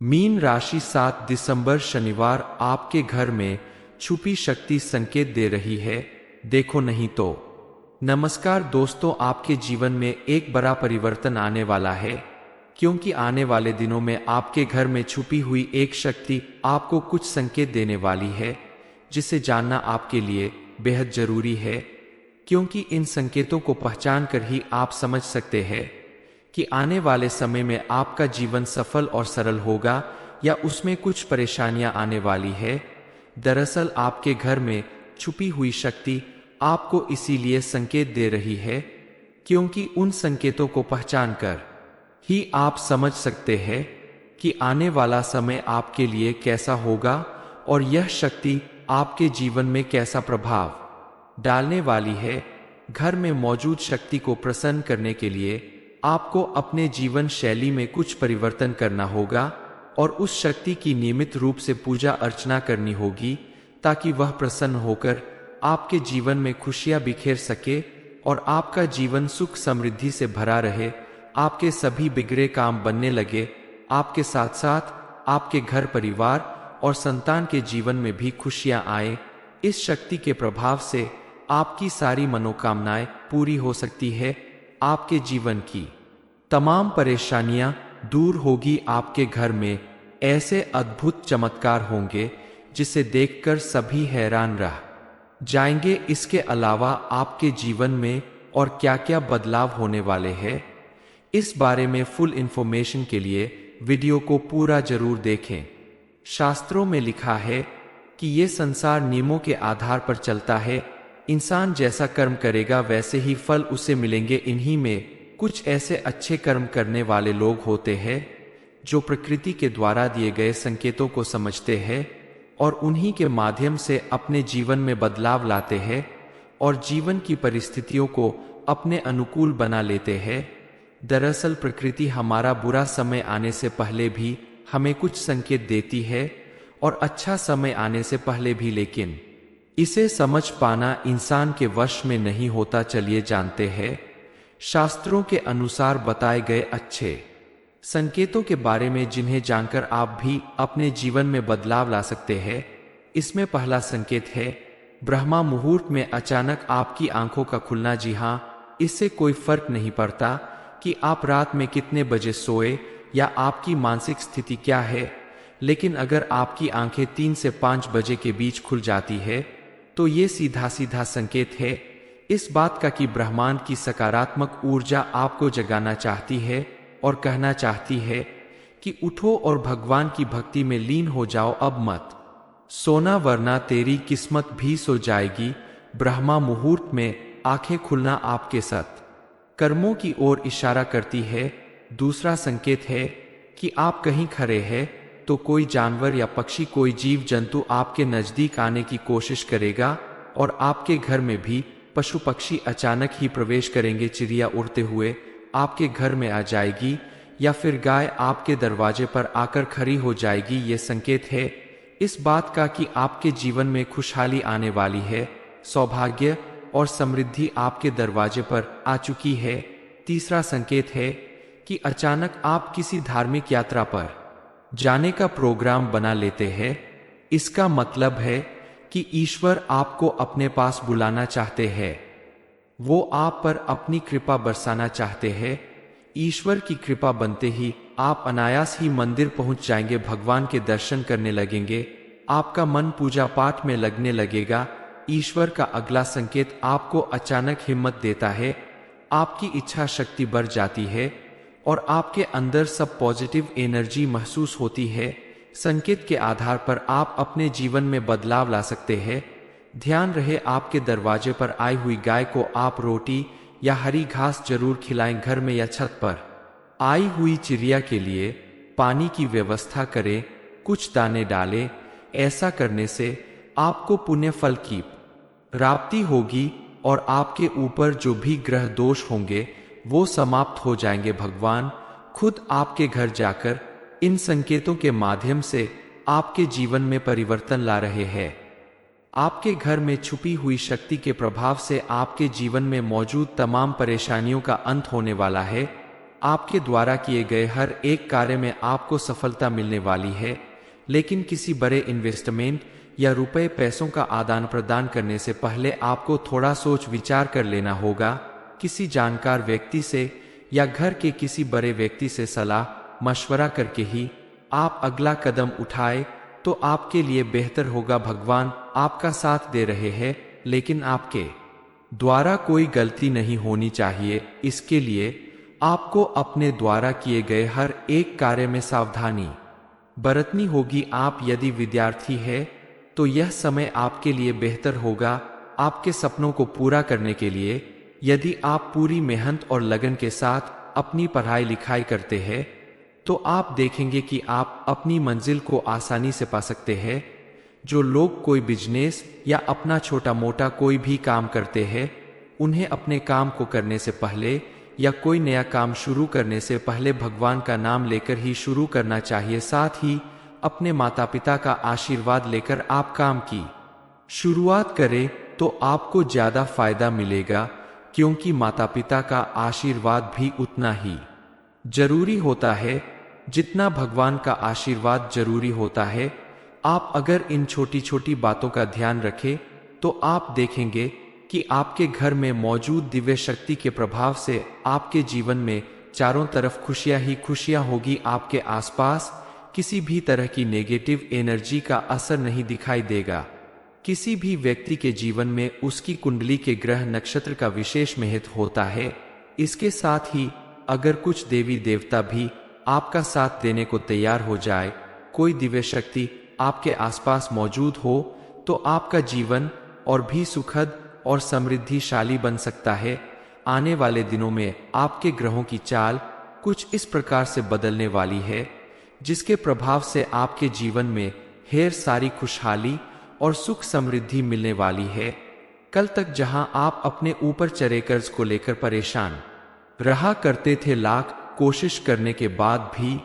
Mean राशि 7 दिसंबर शनिवार आपके घर में छुपी शक्ति संकेत दे रही है, देखो नहीं तो। नमस्कार दोस्तों, आपके जीवन में एक बड़ा परिवर्तन आने वाला है, क्योंकि आने वाले दिनों में आपके घर में छुपी हुई एक शक्ति आपको कुछ संकेत देने वाली है, जिसे जानना आपके लिए बेहद जरूरी है, क्योंकि इन संकेतों को पहचान कर ही आप समझ सकते हैं कि आने वाले समय में आपका जीवन सफल और सरल होगा या उसमें कुछ परेशानियां आने वाली है। दरअसल आपके घर में छुपी हुई शक्ति आपको इसीलिए संकेत दे रही है, क्योंकि उन संकेतों को पहचान कर ही आप समझ सकते हैं कि आने वाला समय आपके लिए कैसा होगा और यह शक्ति आपके जीवन में कैसा प्रभाव डालने वाली है। घर में मौजूद शक्ति को प्रसन्न करने के लिए आपको अपने जीवन शैली में कुछ परिवर्तन करना होगा और उस शक्ति की नियमित रूप से पूजा अर्चना करनी होगी, ताकि वह प्रसन्न होकर आपके जीवन में खुशियां बिखेर सके और आपका जीवन सुख समृद्धि से भरा रहे, आपके सभी बिगड़े काम बनने लगे, आपके साथ साथ आपके घर परिवार और संतान के जीवन में भी खुशियां आए। इस शक्ति के प्रभाव से आपकी सारी मनोकामनाएं पूरी हो सकती है, आपके जीवन की तमाम परेशानियां दूर होगी, आपके घर में ऐसे अद्भुत चमत्कार होंगे जिसे देखकर सभी हैरान रह जाएंगे। इसके अलावा आपके जीवन में और क्या क्या बदलाव होने वाले हैं, इस बारे में फुल इंफॉर्मेशन के लिए वीडियो को पूरा जरूर देखें। शास्त्रों में लिखा है कि ये संसार नियमों के आधार पर चलता है, इंसान जैसा कर्म करेगा वैसे ही फल उसे मिलेंगे। इन्हीं में कुछ ऐसे अच्छे कर्म करने वाले लोग होते हैं जो प्रकृति के द्वारा दिए गए संकेतों को समझते हैं और उन्हीं के माध्यम से अपने जीवन में बदलाव लाते हैं और जीवन की परिस्थितियों को अपने अनुकूल बना लेते हैं। दरअसल प्रकृति हमारा बुरा समय आने से पहले भी हमें कुछ संकेत देती है और अच्छा समय आने से पहले भी, लेकिन इसे समझ पाना इंसान के वश में नहीं होता। चलिए जानते हैं शास्त्रों के अनुसार बताए गए अच्छे संकेतों के बारे में, जिन्हें जानकर आप भी अपने जीवन में बदलाव ला सकते हैं। इसमें पहला संकेत है ब्रह्मा मुहूर्त में अचानक आपकी आंखों का खुलना। जी हाँ, इससे कोई फर्क नहीं पड़ता कि आप रात में कितने बजे सोए या आपकी मानसिक स्थिति क्या है, लेकिन अगर आपकी आंखें 3 से 5 बजे के बीच खुल जाती है तो ये सीधा सीधा संकेत है इस बात का कि ब्रह्मांड की सकारात्मक ऊर्जा आपको जगाना चाहती है और कहना चाहती है कि उठो और भगवान की भक्ति में लीन हो जाओ, अब मत सोना वरना तेरी किस्मत भी सो जाएगी। ब्रह्मा मुहूर्त में आंखें खुलना आपके सत कर्मों की ओर इशारा करती है। दूसरा संकेत है कि आप कहीं खड़े हैं तो कोई जानवर या पक्षी, कोई जीव जंतु आपके नजदीक आने की कोशिश करेगा और आपके घर में भी पशु पक्षी अचानक ही प्रवेश करेंगे। चिड़िया उड़ते हुए आपके घर में आ जाएगी या फिर गाय आपके दरवाजे पर आकर खड़ी हो जाएगी। ये संकेत है इस बात का कि आपके जीवन में खुशहाली आने वाली है, सौभाग्य और समृद्धि आपके दरवाजे पर आ चुकी है। तीसरा संकेत है कि अचानक आप किसी धार्मिक यात्रा पर जाने का प्रोग्राम बना लेते हैं। इसका मतलब है कि ईश्वर आपको अपने पास बुलाना चाहते हैं, वो आप पर अपनी कृपा बरसाना चाहते हैं। ईश्वर की कृपा बनते ही आप अनायास ही मंदिर पहुंच जाएंगे, भगवान के दर्शन करने लगेंगे, आपका मन पूजा पाठ में लगने लगेगा। ईश्वर का अगला संकेत आपको अचानक हिम्मत देता है, आपकी इच्छा शक्ति बढ़ जाती है और आपके अंदर सब पॉजिटिव एनर्जी महसूस होती है। संकेत के आधार पर आप अपने जीवन में बदलाव ला सकते हैं। ध्यान रहे आपके दरवाजे पर आई हुई गाय को आप रोटी या हरी घास जरूर खिलाएं। घर में या छत पर आई हुई चिड़िया के लिए पानी की व्यवस्था करें, कुछ दाने डालें। ऐसा करने से आपको पुण्य फल की प्राप्ति होगी और आपके ऊपर जो भी ग्रह दोष होंगे वो समाप्त हो जाएंगे। भगवान खुद आपके घर जाकर इन संकेतों के माध्यम से आपके जीवन में परिवर्तन ला रहे हैं। आपके घर में छुपी हुई शक्ति के प्रभाव से आपके जीवन में मौजूद तमाम परेशानियों का अंत होने वाला है। आपके द्वारा किए गए हर एक कार्य में आपको सफलता मिलने वाली है, लेकिन किसी बड़े इन्वेस्टमेंट या रुपए पैसों का आदान प्रदान करने से पहले आपको थोड़ा सोच विचार कर लेना होगा। किसी जानकार व्यक्ति से या घर के किसी बड़े व्यक्ति से सलाह मशवरा करके ही आप अगला कदम उठाए तो आपके लिए बेहतर होगा। भगवान आपका साथ दे रहे हैं, लेकिन आपके द्वारा कोई गलती नहीं होनी चाहिए। इसके लिए आपको अपने द्वारा किए गए हर एक कार्य में सावधानी बरतनी होगी। आप यदि विद्यार्थी है तो यह समय आपके लिए बेहतर होगा आपके सपनों को पूरा करने के लिए। यदि आप पूरी मेहनत और लगन के साथ अपनी पढ़ाई लिखाई करते हैं तो आप देखेंगे कि आप अपनी मंजिल को आसानी से पा सकते हैं। जो लोग कोई बिजनेस या अपना छोटा मोटा कोई भी काम करते हैं, उन्हें अपने काम को करने से पहले या कोई नया काम शुरू करने से पहले भगवान का नाम लेकर ही शुरू करना चाहिए। साथ ही अपने माता पिता का आशीर्वाद लेकर आप काम की शुरुआत करें तो आपको ज्यादा फायदा मिलेगा, क्योंकि माता पिता का आशीर्वाद भी उतना ही जरूरी होता है जितना भगवान का आशीर्वाद जरूरी होता है। आप अगर इन छोटी छोटी बातों का ध्यान रखें तो आप देखेंगे कि आपके घर में मौजूद दिव्य शक्ति के प्रभाव से आपके जीवन में चारों तरफ खुशियां ही खुशियां होगी। आपके आसपास किसी भी तरह की नेगेटिव एनर्जी का असर नहीं दिखाई देगा। किसी भी व्यक्ति के जीवन में उसकी कुंडली के ग्रह नक्षत्र का विशेष महत्व होता है। इसके साथ ही अगर कुछ देवी देवता भी आपका साथ देने को तैयार हो जाए, कोई दिव्य शक्ति आपके आसपास मौजूद हो, तो आपका जीवन और भी सुखद और समृद्धिशाली बन सकता है। आने वाले दिनों में आपके ग्रहों की चाल कुछ इस प्रकार से बदलने वाली है, जिसके प्रभाव से आपके जीवन में ढेर सारी खुशहाली और सुख समृद्धि मिलने वाली है। कल तक जहां आप अपने ऊपर चढ़े कर्ज को लेकर परेशान रहा करते थे, लाख कोशिश करने के बाद भी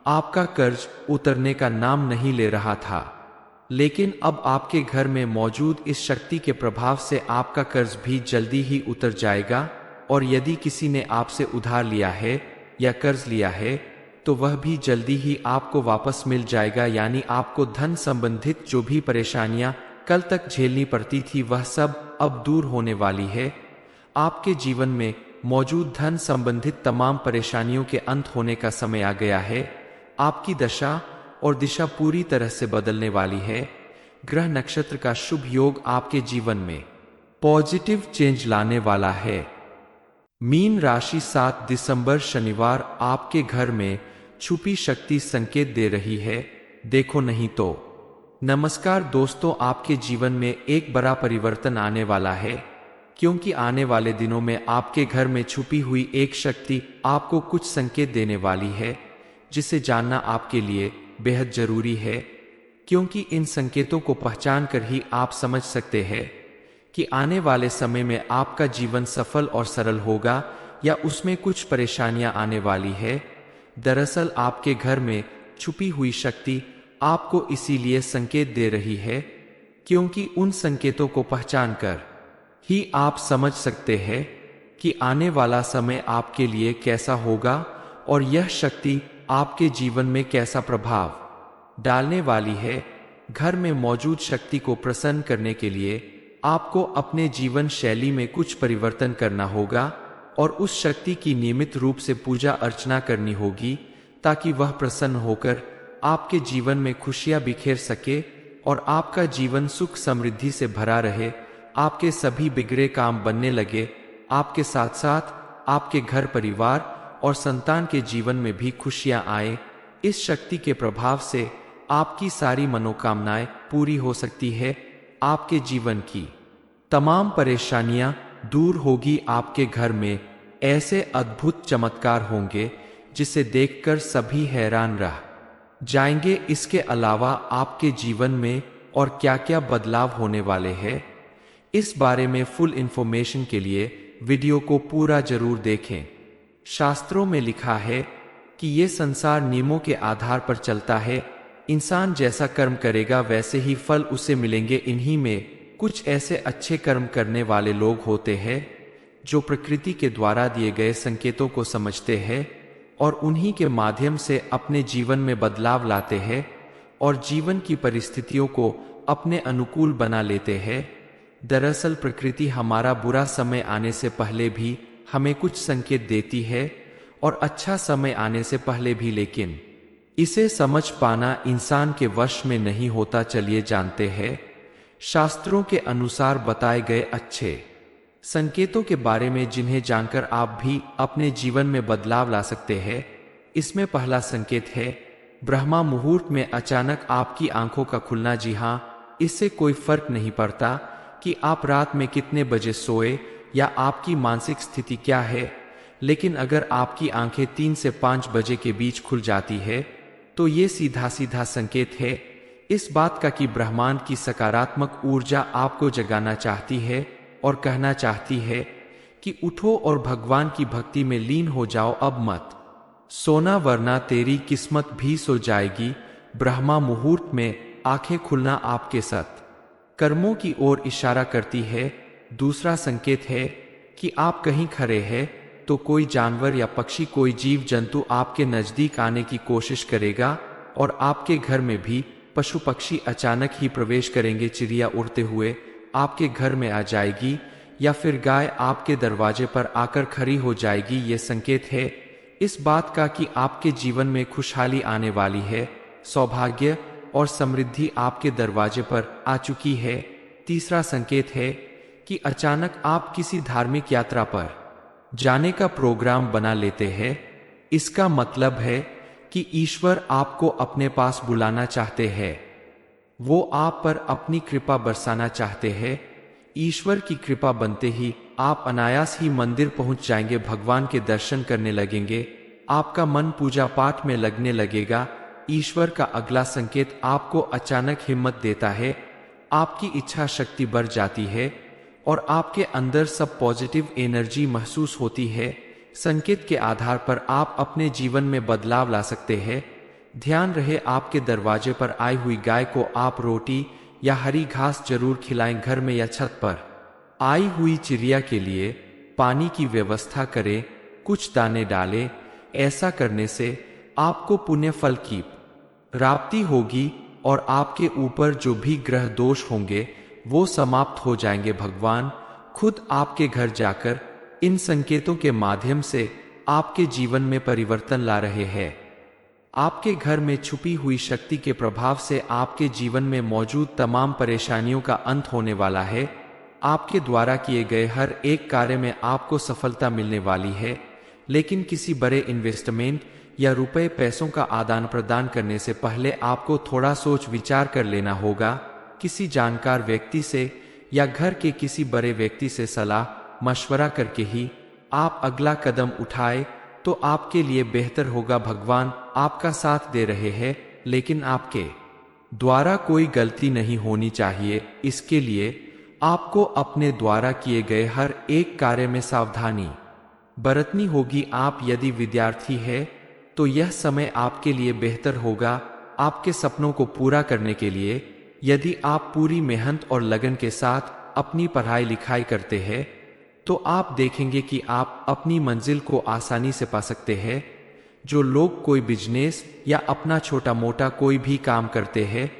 आपका कर्ज उतरने का नाम नहीं ले रहा था, लेकिन अब आपके घर में मौजूद इस शक्ति के प्रभाव से आपका कर्ज भी जल्दी ही उतर जाएगा। और यदि किसी ने आपसे उधार लिया है या कर्ज लिया है तो वह भी जल्दी ही आपको वापस मिल जाएगा। यानी आपको धन संबंधित जो भी परेशानियां कल तक झेलनी पड़ती थी, वह सब अब दूर होने वाली है। आपके जीवन में मौजूद धन संबंधित तमाम परेशानियों के अंत होने का समय आ गया है। आपकी दशा और दिशा पूरी तरह से बदलने वाली है। ग्रह नक्षत्र का शुभ योग आपके जीवन में पॉजिटिव चेंज लाने वाला है। मीन राशि 7 दिसंबर शनिवार आपके घर में छुपी शक्ति संकेत दे रही है, देखो नहीं तो। नमस्कार दोस्तों, आपके जीवन में एक बड़ा परिवर्तन आने वाला है, क्योंकि आने वाले दिनों में आपके घर में छुपी हुई एक शक्ति आपको कुछ संकेत देने वाली है, जिसे जानना आपके लिए बेहद जरूरी है। क्योंकि इन संकेतों को पहचान कर ही आप समझ सकते हैं कि आने वाले समय में आपका जीवन सफल और सरल होगा या उसमें कुछ परेशानियां आने वाली है। दरअसल आपके घर में छुपी हुई शक्ति आपको इसीलिए संकेत दे रही है, क्योंकि उन संकेतों को पहचान कर ही आप समझ सकते हैं कि आने वाला समय आपके लिए कैसा होगा और यह शक्ति आपके जीवन में कैसा प्रभाव डालने वाली है। घर में मौजूद शक्ति को प्रसन्न करने के लिए आपको अपने जीवन शैली में कुछ परिवर्तन करना होगा और उस शक्ति की नियमित रूप से पूजा अर्चना करनी होगी, ताकि वह प्रसन्न होकर आपके जीवन में खुशियां बिखेर सके और आपका जीवन सुख समृद्धि से भरा रहे। आपके सभी बिगड़े काम बनने लगे। आपके साथ साथ आपके घर परिवार और संतान के जीवन में भी खुशियां आए। इस शक्ति के प्रभाव से आपकी सारी मनोकामनाएं पूरी हो सकती है। आपके जीवन की तमाम परेशानियां दूर होगी। आपके घर में ऐसे अद्भुत चमत्कार होंगे जिसे देखकर सभी हैरान रह जाएंगे। इसके अलावा आपके जीवन में और क्या क्या बदलाव होने वाले हैं, इस बारे में फुल इंफॉर्मेशन के लिए वीडियो को पूरा जरूर देखें। शास्त्रों में लिखा है कि ये संसार नियमों के आधार पर चलता है। इंसान जैसा कर्म करेगा वैसे ही फल उसे मिलेंगे। इन्हीं में कुछ ऐसे अच्छे कर्म करने वाले लोग होते हैं जो प्रकृति के द्वारा दिए गए संकेतों को समझते हैं और उन्हीं के माध्यम से अपने जीवन में बदलाव लाते हैं और जीवन की परिस्थितियों को अपने अनुकूल बना लेते हैं। दरअसल प्रकृति हमारा बुरा समय आने से पहले भी हमें कुछ संकेत देती है और अच्छा समय आने से पहले भी, लेकिन इसे समझ पाना इंसान के वश में नहीं होता। चलिए जानते हैं शास्त्रों के अनुसार बताए गए अच्छे संकेतों के बारे में जिन्हें जानकर आप भी अपने जीवन में बदलाव ला सकते हैं। इसमें पहला संकेत है ब्रह्मा मुहूर्त में अचानक आपकी आंखों का खुलना। जी हाँ, इससे कोई फर्क नहीं पड़ता कि आप रात में कितने बजे सोए या आपकी मानसिक स्थिति क्या है, लेकिन अगर आपकी आंखें 3 से 5 बजे के बीच खुल जाती है तो ये सीधा सीधा संकेत है इस बात का कि ब्रह्मांड की सकारात्मक ऊर्जा आपको जगाना चाहती है और कहना चाहती है कि उठो और भगवान की भक्ति में लीन हो जाओ, अब मत सोना वरना तेरी किस्मत भी सो जाएगी। ब्रह्मा मुहूर्त में आंखें खुलना आपके सत कर्मों की ओर इशारा करती है। दूसरा संकेत है कि आप कहीं खड़े हैं तो कोई जानवर या पक्षी, कोई जीव जंतु आपके नजदीक आने की कोशिश करेगा और आपके घर में भी पशु पक्षी अचानक ही प्रवेश करेंगे। चिड़िया उड़ते हुए आपके घर में आ जाएगी या फिर गाय आपके दरवाजे पर आकर खड़ी हो जाएगी। ये संकेत है इस बात का कि आपके जीवन में खुशहाली आने वाली है, सौभाग्य और समृद्धि आपके दरवाजे पर आ चुकी है। तीसरा संकेत है कि अचानक आप किसी धार्मिक यात्रा पर जाने का प्रोग्राम बना लेते हैं। इसका मतलब है कि ईश्वर आपको अपने पास बुलाना चाहते हैं, वो आप पर अपनी कृपा बरसाना चाहते हैं। ईश्वर की कृपा बनते ही आप अनायास ही मंदिर पहुंच जाएंगे, भगवान के दर्शन करने लगेंगे, आपका मन पूजा पाठ में लगने लगेगा। ईश्वर का अगला संकेत आपको अचानक हिम्मत देता है, आपकी इच्छा शक्ति बढ़ जाती है और आपके अंदर सब पॉजिटिव एनर्जी महसूस होती है। संकेत के आधार पर आप अपने जीवन में बदलाव ला सकते हैं। ध्यान रहे आपके दरवाजे पर आई हुई गाय को आप रोटी या हरी घास जरूर खिलाएं। घर में या छत पर आई हुई चिड़िया के लिए पानी की व्यवस्था करें, कुछ दाने डालें। ऐसा करने से आपको पुण्य फल की प्राप्ति होगी और आपके ऊपर जो भी ग्रह दोष होंगे वो समाप्त हो जाएंगे। भगवान खुद आपके घर जाकर इन संकेतों के माध्यम से आपके जीवन में परिवर्तन ला रहे हैं। आपके घर में छुपी हुई शक्ति के प्रभाव से आपके जीवन में मौजूद तमाम परेशानियों का अंत होने वाला है। आपके द्वारा किए गए हर एक कार्य में आपको सफलता मिलने वाली है, लेकिन किसी बड़े इन्वेस्टमेंट या रुपए पैसों का आदान प्रदान करने से पहले आपको थोड़ा सोच विचार कर लेना होगा। किसी जानकार व्यक्ति से या घर के किसी बड़े व्यक्ति से सलाह मशवरा करके ही आप अगला कदम उठाए तो आपके लिए बेहतर होगा। भगवान आपका साथ दे रहे हैं, लेकिन आपके द्वारा कोई गलती नहीं होनी चाहिए। इसके लिए आपको अपने द्वारा किए गए हर एक कार्य में सावधानी बरतनी होगी। आप यदि विद्यार्थी है तो यह समय आपके लिए बेहतर होगा आपके सपनों को पूरा करने के लिए। यदि आप पूरी मेहनत और लगन के साथ अपनी पढ़ाई लिखाई करते हैं तो आप देखेंगे कि आप अपनी मंजिल को आसानी से पा सकते हैं। जो लोग कोई बिजनेस या अपना छोटा मोटा कोई भी काम करते हैं,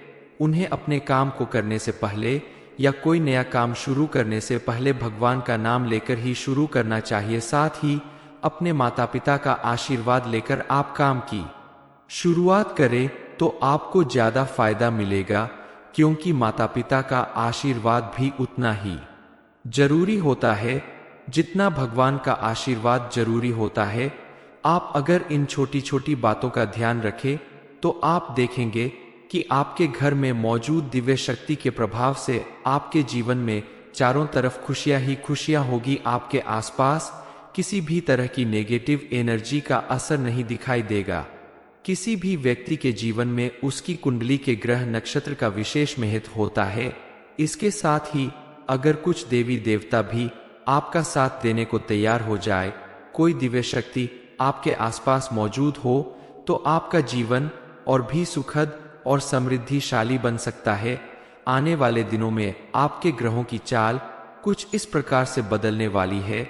उन्हें अपने काम को करने से पहले या कोई नया काम शुरू करने से पहले भगवान का नाम लेकर ही शुरू करना चाहिए। साथ ही अपने माता पिता का आशीर्वाद लेकर आप काम की शुरुआत करें तो आपको ज्यादा फायदा मिलेगा, क्योंकि माता पिता का आशीर्वाद भी उतना ही जरूरी होता है जितना भगवान का आशीर्वाद जरूरी होता है। आप अगर इन छोटी छोटी बातों का ध्यान रखें तो आप देखेंगे कि आपके घर में मौजूद दिव्य शक्ति के प्रभाव से आपके जीवन में चारों तरफ खुशियां ही खुशियां होगी। आपके आसपास किसी भी तरह की नेगेटिव एनर्जी का असर नहीं दिखाई देगा। किसी भी व्यक्ति के जीवन में उसकी कुंडली के ग्रह नक्षत्र का विशेष महत्व होता है। इसके साथ ही अगर कुछ देवी देवता भी आपका साथ देने को तैयार हो जाए, कोई दिव्य शक्ति आपके आसपास मौजूद हो, तो आपका जीवन और भी सुखद और समृद्धिशाली बन सकता है। आने वाले दिनों में आपके ग्रहों की चाल कुछ इस प्रकार से बदलने वाली है,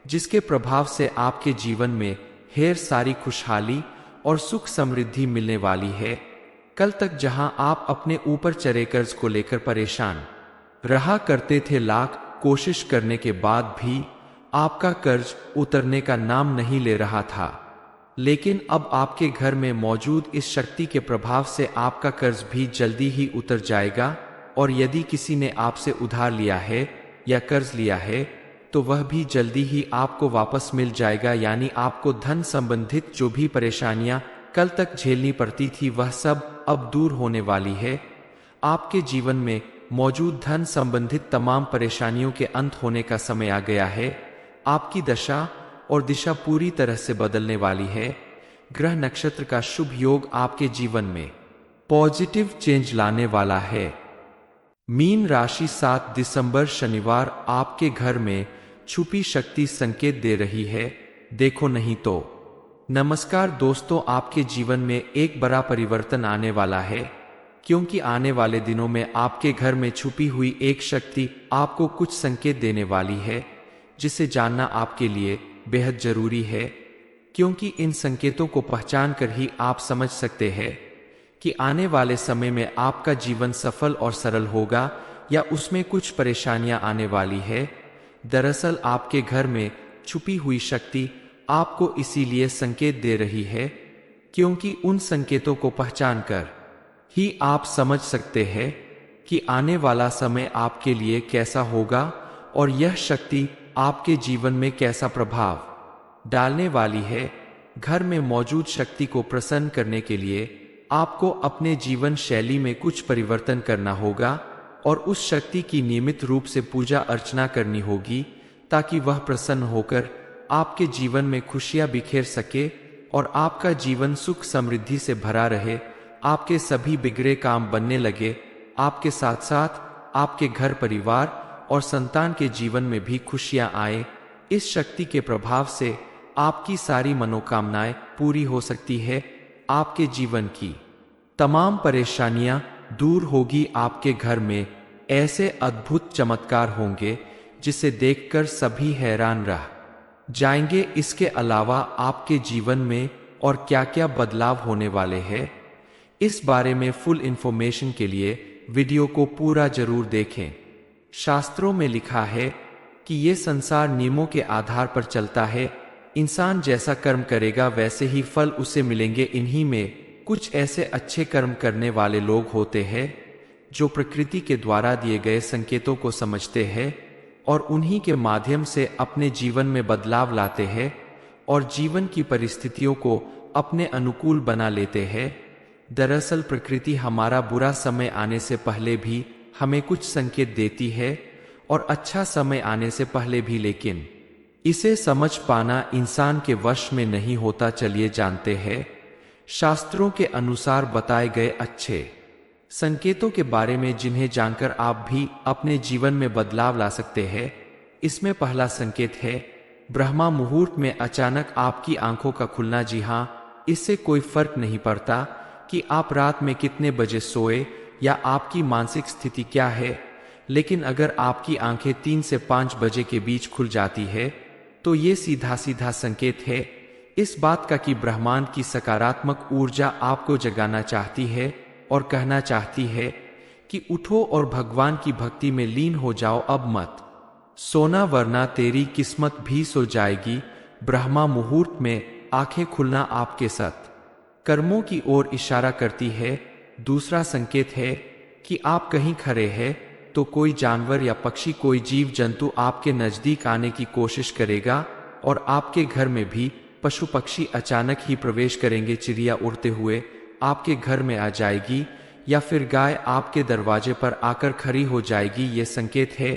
जिसके प्रभाव से आपके जीवन में ढेर सारी खुशहाली और सुख समृद्धि मिलने वाली है। कल तक जहां आप अपने ऊपर चढ़े कर्ज को लेकर परेशान रहा करते थे, लाख कोशिश करने के बाद भी आपका कर्ज उतरने का नाम नहीं ले रहा था, लेकिन अब आपके घर में मौजूद इस शक्ति के प्रभाव से आपका कर्ज भी जल्दी ही उतर जाएगा। और यदि किसी ने आपसे उधार लिया है या कर्ज लिया है तो वह भी जल्दी ही आपको वापस मिल जाएगा। यानी आपको धन संबंधित जो भी परेशानियां कल तक झेलनी पड़ती थी वह सब अब दूर होने वाली है। आपके जीवन में मौजूद धन संबंधित तमाम परेशानियों के अंत होने का समय आ गया है। आपकी दशा और दिशा पूरी तरह से बदलने वाली है। ग्रह नक्षत्र का शुभ योग आपके जीवन में पॉजिटिव चेंज लाने वाला है। मीन राशि 7 दिसंबर शनिवार आपके घर में छुपी शक्ति संकेत दे रही है, देखो नहीं तो। नमस्कार दोस्तों, आपके जीवन में एक बड़ा परिवर्तन आने वाला है, क्योंकि आने वाले दिनों में आपके घर में छुपी हुई एक शक्ति आपको कुछ संकेत देने वाली है, जिसे जानना आपके लिए बेहद जरूरी है। क्योंकि इन संकेतों को पहचान कर ही आप समझ सकते हैं कि आने वाले समय में आपका जीवन सफल और सरल होगा या उसमें कुछ परेशानियां आने वाली है। दरअसल आपके घर में छुपी हुई शक्ति आपको इसीलिए संकेत दे रही है क्योंकि उन संकेतों को पहचान कर ही आप समझ सकते हैं कि आने वाला समय आपके लिए कैसा होगा और यह शक्ति आपके जीवन में कैसा प्रभाव डालने वाली है। घर में मौजूद शक्ति को प्रसन्न करने के लिए आपको अपने जीवन शैली में कुछ परिवर्तन करना होगा और उस शक्ति की नियमित रूप से पूजा अर्चना करनी होगी, ताकि वह प्रसन्न होकर आपके जीवन में खुशियां बिखेर सके और आपका जीवन सुख समृद्धि से भरा रहे। आपके सभी बिगड़े काम बनने लगे। आपके साथ साथ आपके घर परिवार और संतान के जीवन में भी खुशियां आए। इस शक्ति के प्रभाव से आपकी सारी मनोकामनाएं पूरी हो सकती है। आपके जीवन की तमाम परेशानियां दूर होगी। आपके घर में ऐसे अद्भुत चमत्कार होंगे जिसे देखकर सभी हैरान रह जाएंगे। इसके अलावा आपके जीवन में और क्या क्या बदलाव होने वाले हैं, इस बारे में फुल इंफॉर्मेशन के लिए वीडियो को पूरा जरूर देखें। शास्त्रों में लिखा है कि ये संसार नियमों के आधार पर चलता है। इंसान जैसा कर्म करेगा वैसे ही फल उसे मिलेंगे। इन्हीं में कुछ ऐसे अच्छे कर्म करने वाले लोग होते हैं जो प्रकृति के द्वारा दिए गए संकेतों को समझते हैं और उन्हीं के माध्यम से अपने जीवन में बदलाव लाते हैं और जीवन की परिस्थितियों को अपने अनुकूल बना लेते हैं। दरअसल प्रकृति हमारा बुरा समय आने से पहले भी हमें कुछ संकेत देती है और अच्छा समय आने से पहले भी, लेकिन इसे समझ पाना इंसान के वश में नहीं होता। चलिए जानते हैं शास्त्रों के अनुसार बताए गए अच्छे संकेतों के बारे में, जिन्हें जानकर आप भी अपने जीवन में बदलाव ला सकते हैं। इसमें पहला संकेत है ब्रह्मा मुहूर्त में अचानक आपकी आंखों का खुलना। जी हाँ, इससे कोई फर्क नहीं पड़ता कि आप रात में कितने बजे सोए या आपकी मानसिक स्थिति क्या है, लेकिन अगर आपकी आंखें 3 से 5 बजे के बीच खुल जाती है तो ये सीधा सीधा संकेत है इस बात का कि ब्रह्मांड की सकारात्मक ऊर्जा आपको जगाना चाहती है और कहना चाहती है कि उठो और भगवान की भक्ति में लीन हो जाओ। अब मत सोना वरना तेरी किस्मत भी सो जाएगी। ब्रह्मा मुहूर्त में आंखें खुलना आपके सत कर्मों की ओर इशारा करती है। दूसरा संकेत है कि आप कहीं खड़े हैं तो कोई जानवर या पक्षी, कोई जीव जंतु आपके नजदीक आने की कोशिश करेगा और आपके घर में भी पशु पक्षी अचानक ही प्रवेश करेंगे। चिड़िया उड़ते हुए आपके घर में आ जाएगी या फिर गाय आपके दरवाजे पर आकर खड़ी हो जाएगी। ये संकेत है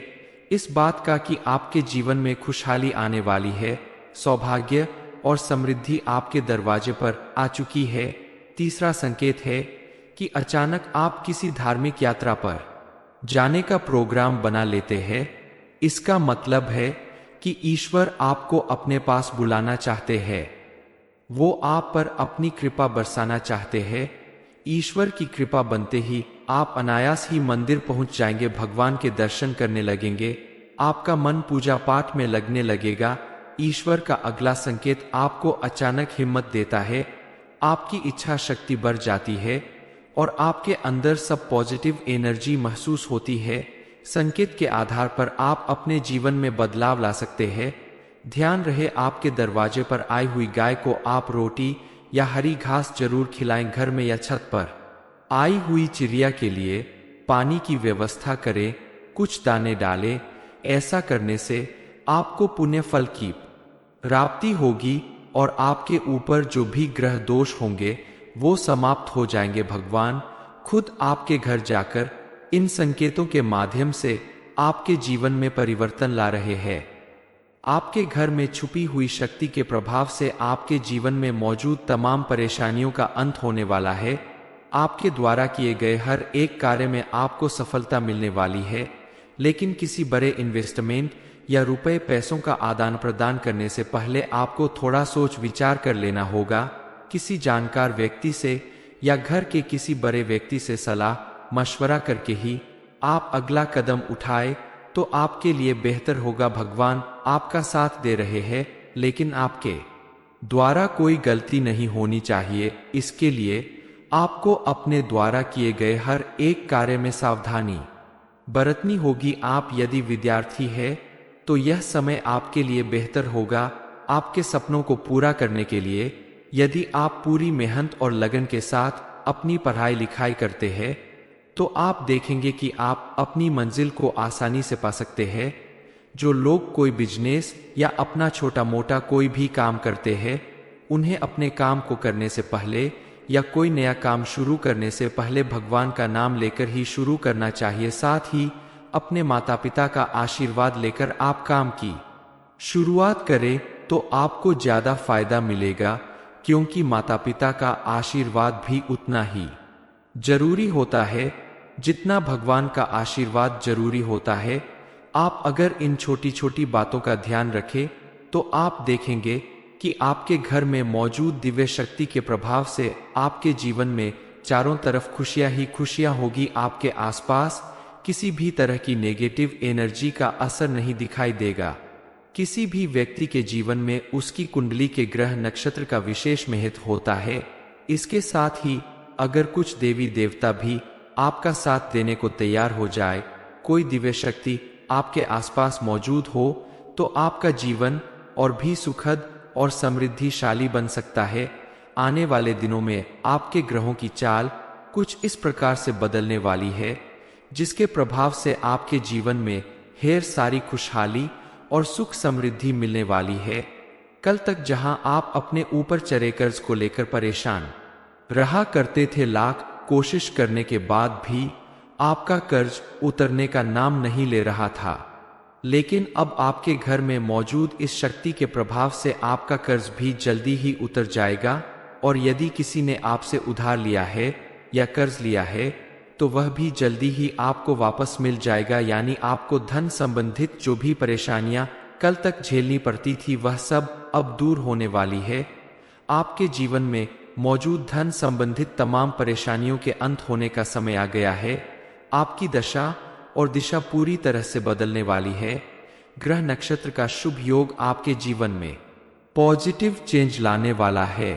इस बात का कि आपके जीवन में खुशहाली आने वाली है। सौभाग्य और समृद्धि आपके दरवाजे पर आ चुकी है। तीसरा संकेत है कि अचानक आप किसी धार्मिक यात्रा पर जाने का प्रोग्राम बना लेते हैं। इसका मतलब है कि ईश्वर आपको अपने पास बुलाना चाहते हैं। वो आप पर अपनी कृपा बरसाना चाहते हैं। ईश्वर की कृपा बनते ही आप अनायास ही मंदिर पहुंच जाएंगे, भगवान के दर्शन करने लगेंगे। आपका मन पूजा पाठ में लगने लगेगा। ईश्वर का अगला संकेत आपको अचानक हिम्मत देता है, आपकी इच्छा शक्ति बढ़ जाती है और आपके अंदर सब पॉजिटिव एनर्जी महसूस होती है। संकेत के आधार पर आप अपने जीवन में बदलाव ला सकते हैं। ध्यान रहे, आपके दरवाजे पर आई हुई गाय को आप रोटी या हरी घास जरूर खिलाएं। घर में या छत पर आई हुई चिड़िया के लिए पानी की व्यवस्था करें, कुछ दाने डालें। ऐसा करने से आपको पुण्य फल की प्राप्ति होगी और आपके ऊपर जो भी ग्रह दोष होंगे वो समाप्त हो जाएंगे। भगवान खुद आपके घर जाकर इन संकेतों के माध्यम से आपके जीवन में परिवर्तन ला रहे हैं। आपके घर में छुपी हुई शक्ति के प्रभाव से आपके जीवन में मौजूद तमाम परेशानियों का अंत होने वाला है। आपके द्वारा किए गए हर एक कार्य में आपको सफलता मिलने वाली है, लेकिन किसी बड़े इन्वेस्टमेंट या रुपए पैसों का आदान प्रदान करने से पहले आपको थोड़ा सोच विचार कर लेना होगा। किसी जानकार व्यक्ति से या घर के किसी बड़े व्यक्ति से सलाह मशवरा करके ही आप अगला कदम उठाए तो आपके लिए बेहतर होगा। भगवान आपका साथ दे रहे हैं, लेकिन आपके द्वारा कोई गलती नहीं होनी चाहिए। इसके लिए आपको अपने द्वारा किए गए हर एक कार्य में सावधानी बरतनी होगी। आप यदि विद्यार्थी है तो यह समय आपके लिए बेहतर होगा आपके सपनों को पूरा करने के लिए। यदि आप पूरी मेहनत और लगन के साथ अपनी पढ़ाई लिखाई करते हैं तो आप देखेंगे कि आप अपनी मंजिल को आसानी से पा सकते हैं। जो लोग कोई बिजनेस या अपना छोटा मोटा कोई भी काम करते हैं, उन्हें अपने काम को करने से पहले या कोई नया काम शुरू करने से पहले भगवान का नाम लेकर ही शुरू करना चाहिए। साथ ही अपने माता पिता का आशीर्वाद लेकर आप काम की शुरुआत करें तो आपको ज्यादा फायदा मिलेगा, क्योंकि माता पिता का आशीर्वाद भी उतना ही जरूरी होता है जितना भगवान का आशीर्वाद जरूरी होता है। आप अगर इन छोटी छोटी बातों का ध्यान रखें तो आप देखेंगे कि आपके घर में मौजूद दिव्य शक्ति के प्रभाव से आपके जीवन में चारों तरफ खुशियां ही खुशियां होगी। आपके आसपास किसी भी तरह की नेगेटिव एनर्जी का असर नहीं दिखाई देगा। किसी भी व्यक्ति के जीवन में उसकी कुंडली के ग्रह नक्षत्र का विशेष महत्व होता है। इसके साथ ही अगर कुछ देवी देवता भी आपका साथ देने को तैयार हो जाए, कोई दिव्य शक्ति आपके आसपास मौजूद हो, तो आपका जीवन और भी सुखद और समृद्धिशाली बन सकता है। आने वाले दिनों में आपके ग्रहों की चाल कुछ इस प्रकार से बदलने वाली है, जिसके प्रभाव से आपके जीवन में ढेर सारी खुशहाली और सुख समृद्धि मिलने वाली है। कल तक जहां आप अपने ऊपर चढ़े कर्ज को लेकर परेशान रहा करते थे, लाख कोशिश करने के बाद भी आपका कर्ज उतरने का नाम नहीं ले रहा था, लेकिन अब आपके घर में मौजूद इस शक्ति के प्रभाव से आपका कर्ज भी जल्दी ही उतर जाएगा। और यदि किसी ने आपसे उधार लिया है या कर्ज लिया है तो वह भी जल्दी ही आपको वापस मिल जाएगा। यानी आपको धन संबंधित जो भी परेशानियां कल तक झेलनी पड़ती थी, वह सब अब दूर होने वाली है। आपके जीवन में मौजूद धन संबंधित तमाम परेशानियों के अंत होने का समय आ गया है। आपकी दशा और दिशा पूरी तरह से बदलने वाली है। ग्रह नक्षत्र का शुभ योग आपके जीवन में पॉजिटिव चेंज लाने वाला है।